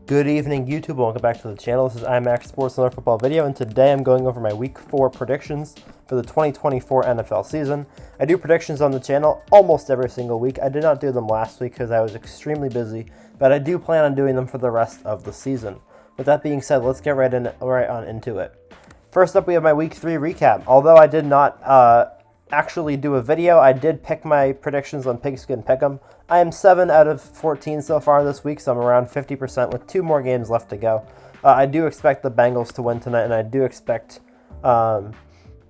Good evening, YouTube. Welcome back to the channel. This is IMAX Sports Another Football video, and today I'm going over my Week 4 predictions for the 2024 NFL season. I do predictions on the channel almost every single week. I did not do them last week because I was extremely busy, but I do plan on doing them for the rest of the season. With that being said, let's get right on into it. First up, we have my Week 3 recap. Although I did not actually do a video, I did pick my predictions on pigskin pickem. I am 7 out of 14 so far this week, so I'm around 50% with 2 more games left to go. I do expect the Bengals to win tonight, and I do expect the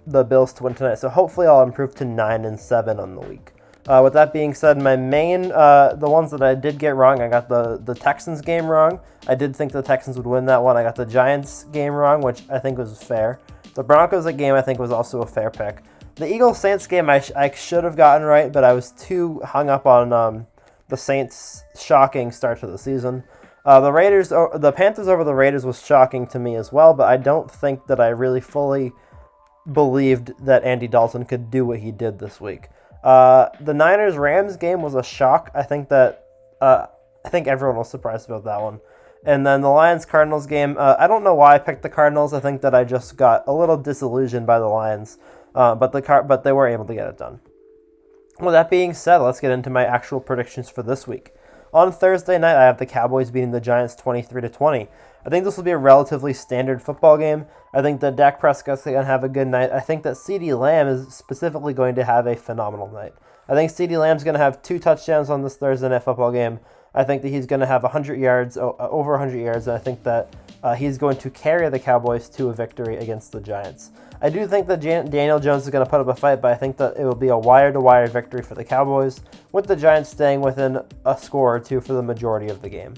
Bills to win tonight, so hopefully I'll improve to 9-7 on the week. With that being said, my main, the ones that I did get wrong, I got the Texans game wrong. I did think the Texans would win that one. I got the Giants game wrong, which I think was fair. The Broncos game I think was also a fair pick. The Eagles-Saints game I should have gotten right, but I was too hung up on the Saints' shocking start to the season. The Panthers over the Raiders was shocking to me as well, but I don't think that I really fully believed that Andy Dalton could do what he did this week. The Niners-Rams game was a shock. I think everyone was surprised about that one. And then the Lions-Cardinals game, I don't know why I picked the Cardinals. I think that I just got a little disillusioned by the Lions. But they were able to get it done. With that being said, let's get into my actual predictions for this week. On Thursday night, I have the Cowboys beating the Giants 23-20. I think this will be a relatively standard football game. I think that Dak Prescott's going to have a good night. I think that CeeDee Lamb is specifically going to have a phenomenal night. I think CeeDee Lamb's going to have 2 touchdowns on this Thursday night football game. I think that he's going to have 100 yards, over 100 yards, and I think that he's going to carry the Cowboys to a victory against the Giants. I do think that Daniel Jones is going to put up a fight, but I think that it will be a wire-to-wire victory for the Cowboys, with the Giants staying within a score or two for the majority of the game.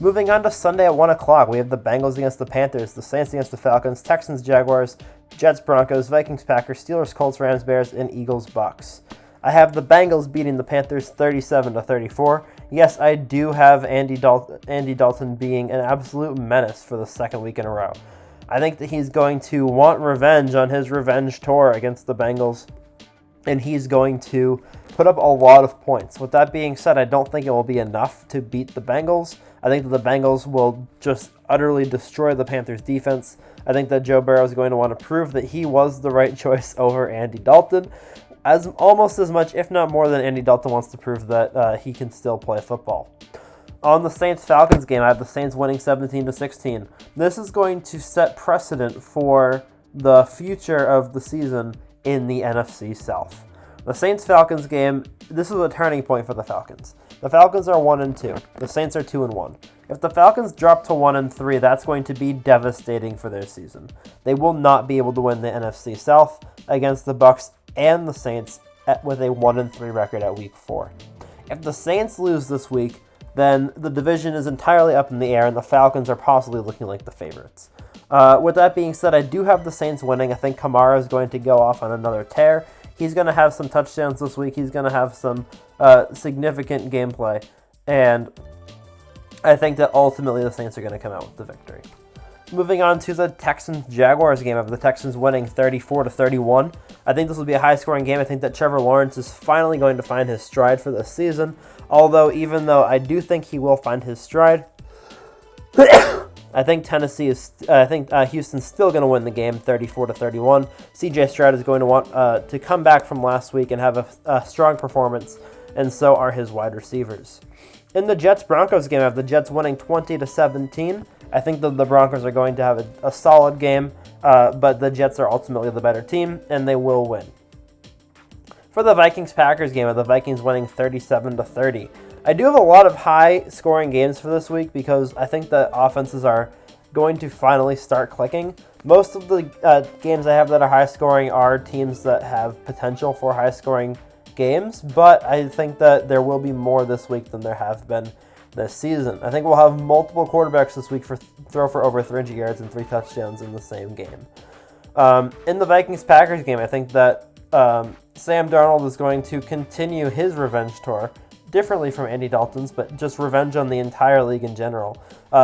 Moving on to Sunday at 1 o'clock, we have the Bengals against the Panthers, the Saints against the Falcons, Texans, Jaguars, Jets, Broncos, Vikings, Packers, Steelers, Colts, Rams, Bears, and Eagles, Bucks. I have the Bengals beating the Panthers 37-34. Yes, I do have Andy Dalton being an absolute menace for the second week in a row. I think that he's going to want revenge on his revenge tour against the Bengals, and he's going to put up a lot of points. With that being said, I don't think it will be enough to beat the Bengals. I think that the Bengals will just utterly destroy the Panthers' defense. I think that Joe Burrow is going to want to prove that he was the right choice over Andy Dalton, almost as much, if not more, than Andy Dalton wants to prove that he can still play football. On the Saints-Falcons game, I have the Saints winning 17-16. This is going to set precedent for the future of the season in the NFC South. The Saints-Falcons game, this is a turning point for the Falcons. The Falcons are 1-2. The Saints are 2-1. If the Falcons drop to 1-3, that's going to be devastating for their season. They will not be able to win the NFC South against the Bucks and the Saints with a 1-3 record at Week 4. If the Saints lose this week, then the division is entirely up in the air, and the Falcons are possibly looking like the favorites. With that being said, I do have the Saints winning. I think Kamara is going to go off on another tear. He's going to have some touchdowns this week. He's going to have some significant gameplay, and I think that ultimately the Saints are going to come out with the victory. Moving on to the Texans-Jaguars game, I have the Texans winning 34-31. I think this will be a high-scoring game. I think that Trevor Lawrence is finally going to find his stride for this season. Even though I do think he will find his stride, I think Houston's still going to win the game 34-31. CJ Stroud is going to want to come back from last week and have a strong performance, and so are his wide receivers. In the Jets-Broncos game, I have the Jets winning 20-17. I think that the Broncos are going to have a solid game, but the Jets are ultimately the better team, and they will win. For the Vikings-Packers game, the Vikings winning 37-30. I do have a lot of high-scoring games for this week because I think that offenses are going to finally start clicking. Most of the games I have that are high-scoring are teams that have potential for high-scoring games, but I think that there will be more this week than there have been this season. I think we'll have multiple quarterbacks this week throw for over 300 yards and 3 touchdowns in the same game. In the Vikings-Packers game, I think that Sam Darnold is going to continue his revenge tour, differently from Andy Dalton's, but just revenge on the entire league in general.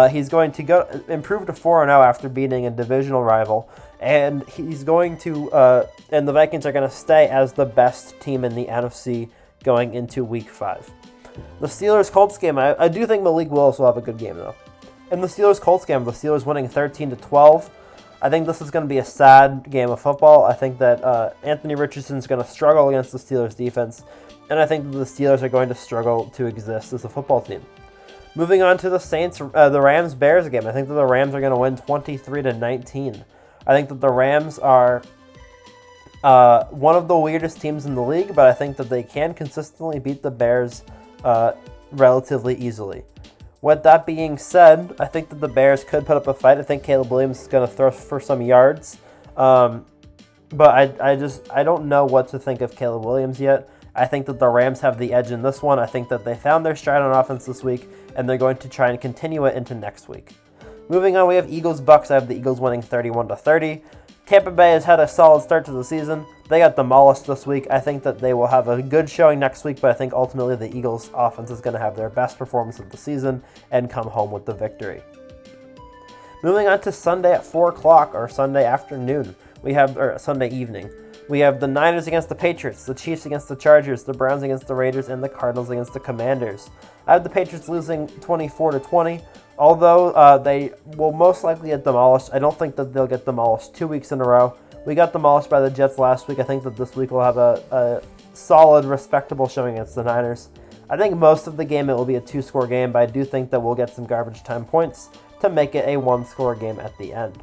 He's going to improve to 4-0 after beating a divisional rival, and he's going to, and the Vikings are going to stay as the best team in the NFC going into Week 5. The Steelers-Colts game, I do think Malik Willis will have a good game, though. In the Steelers-Colts game, the Steelers winning 13-12. I think this is going to be a sad game of football. I think that Anthony Richardson is going to struggle against the Steelers' defense, and I think that the Steelers are going to struggle to exist as a football team. Moving on to the Rams-Bears game, I think that the Rams are going to win 23-19. I think that the Rams are one of the weirdest teams in the league, but I think that they can consistently beat the Bears relatively easily. With that being said, I think that the Bears could put up a fight. I think Caleb Williams is going to throw for some yards, but I don't know what to think of Caleb Williams yet. I think that the Rams have the edge in this one. I think that they found their stride on offense this week, and they're going to try and continue it into next week. Moving on, we have Eagles-Bucks. I have the Eagles winning 31-30. Tampa Bay has had a solid start to the season. They got demolished this week. I think that they will have a good showing next week, but I think ultimately the Eagles offense is going to have their best performance of the season and come home with the victory. Moving on to Sunday at 4 o'clock, or Sunday afternoon, Sunday evening. We have the Niners against the Patriots, the Chiefs against the Chargers, the Browns against the Raiders, and the Cardinals against the Commanders. I have the Patriots losing 24-20. Although they will most likely get demolished, I don't think that they'll get demolished 2 weeks in a row. We got demolished by the Jets last week. I think that this week we'll have a solid, respectable showing against the Niners. I think most of the game it will be a 2-score game, but I do think that we'll get some garbage time points to make it a 1-score game at the end.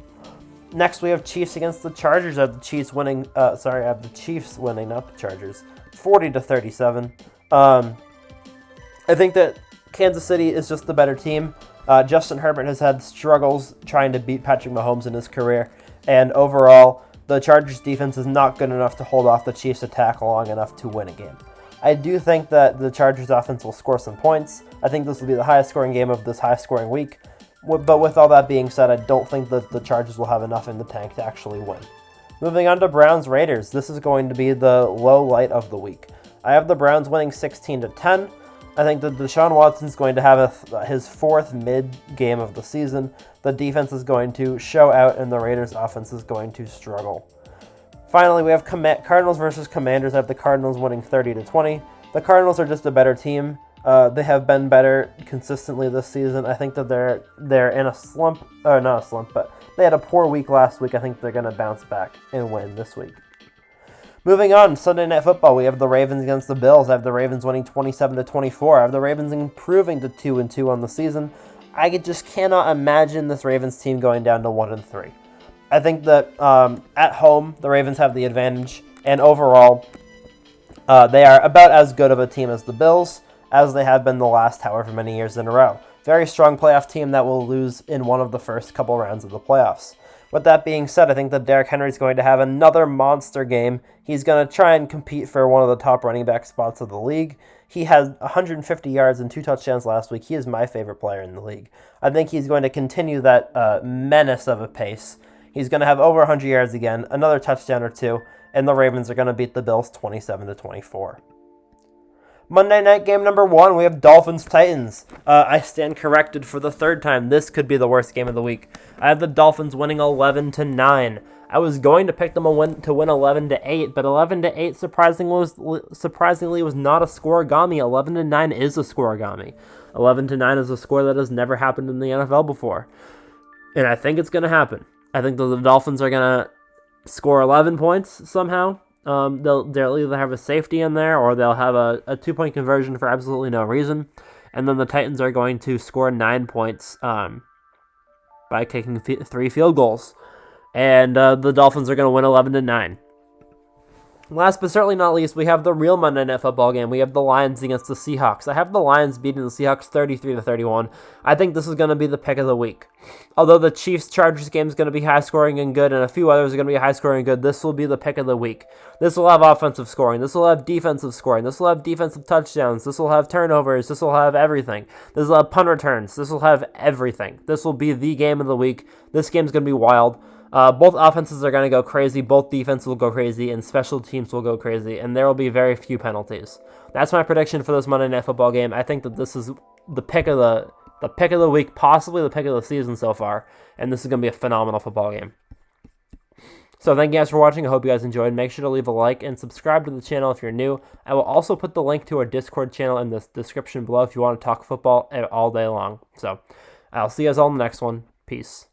Next, we have Chiefs against the Chargers. I have the Chiefs winning, not the Chargers, 40-37. I think that Kansas City is just the better team. Justin Herbert has had struggles trying to beat Patrick Mahomes in his career, and overall, the Chargers defense is not good enough to hold off the Chiefs' attack long enough to win a game. I do think that the Chargers offense will score some points. I think this will be the highest scoring game of this high scoring week, but with all that being said, I don't think that the Chargers will have enough in the tank to actually win. Moving on to Browns-Raiders, this is going to be the low light of the week. I have the Browns winning 16-10. I think that Deshaun Watson's going to have his 4th mid-game of the season. The defense is going to show out, and the Raiders' offense is going to struggle. Finally, we have Cardinals versus Commanders. I have the Cardinals winning 30-20. The Cardinals are just a better team. They have been better consistently this season. I think that they're in a slump, or not a slump, but they had a poor week last week. I think they're going to bounce back and win this week. Moving on, Sunday Night Football, we have the Ravens against the Bills. I have the Ravens winning 27-24. I have the Ravens improving to 2-2 on the season. I just cannot imagine this Ravens team going down to 1-3. I think that at home, the Ravens have the advantage, and overall, they are about as good of a team as the Bills, as they have been the last however many years in a row. Very strong playoff team that will lose in one of the first couple rounds of the playoffs. With that being said, I think that Derrick Henry is going to have another monster game. He's going to try and compete for one of the top running back spots of the league. He had 150 yards and 2 touchdowns last week. He is my favorite player in the league. I think he's going to continue that menace of a pace. He's going to have over 100 yards again, another touchdown or 2, and the Ravens are going to beat the Bills 27-24. Monday night game number 1, we have Dolphins Titans. I stand corrected for the 3rd time. This could be the worst game of the week. I have the Dolphins winning 11-9. I was going to pick them to win 11-8, but 11-8 surprisingly was not a scoregami. 11-9 is a scoregami. 11-9 is a score that has never happened in the NFL before, and I think it's going to happen. I think the Dolphins are going to score 11 points somehow. They'll either have a safety in there or they'll have a 2-point conversion for absolutely no reason. And then the Titans are going to score 9 points by kicking 3 field goals. And the Dolphins are going to win 11-9. Last but certainly not least, we have the real Monday Night Football game. We have the Lions against the Seahawks. I have the Lions beating the Seahawks 33-31. I think this is going to be the pick of the week. Although the Chiefs-Chargers game is going to be high-scoring and good, and a few others are going to be high-scoring and good, this will be the pick of the week. This will have offensive scoring. This will have defensive scoring. This will have defensive touchdowns. This will have turnovers. This will have everything. This will have punt returns. This will have everything. This will be the game of the week. This game is going to be wild. Both offenses are going to go crazy, both defenses will go crazy, and special teams will go crazy, and there will be very few penalties. That's my prediction for this Monday Night Football game. I think that this is the pick of the week, possibly the pick of the season so far, and this is going to be a phenomenal football game. So thank you guys for watching. I hope you guys enjoyed. Make sure to leave a like and subscribe to the channel if you're new. I will also put the link to our Discord channel in the description below if you want to talk football all day long. So I'll see you guys all in the next one. Peace.